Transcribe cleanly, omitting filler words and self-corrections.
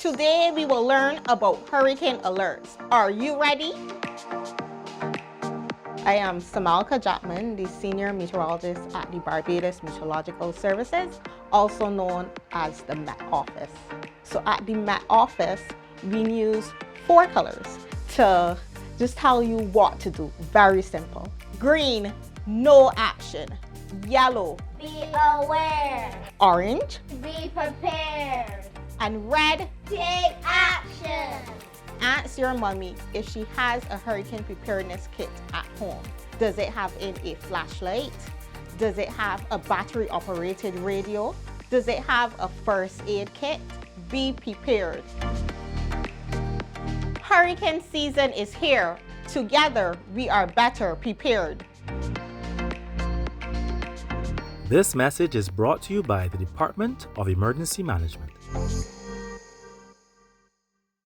Today we will learn about hurricane alerts. Are you ready? I am Semelka, the Senior Meteorologist at the Barbados Meteorological Services, also known as the MET Office. So at the MET Office, we use 4 colors to just tell you what to do. Very simple. Green, no action. Yellow, be aware. Orange, Be prepared. and red, Take action. ask your mommy if she has a hurricane preparedness kit at home. Does it have in a flashlight? Does it have a battery operated radio? Does it have a first aid kit? Be prepared. Hurricane season is here. Together, we are better prepared. This message is brought to you by the Department of Emergency Management.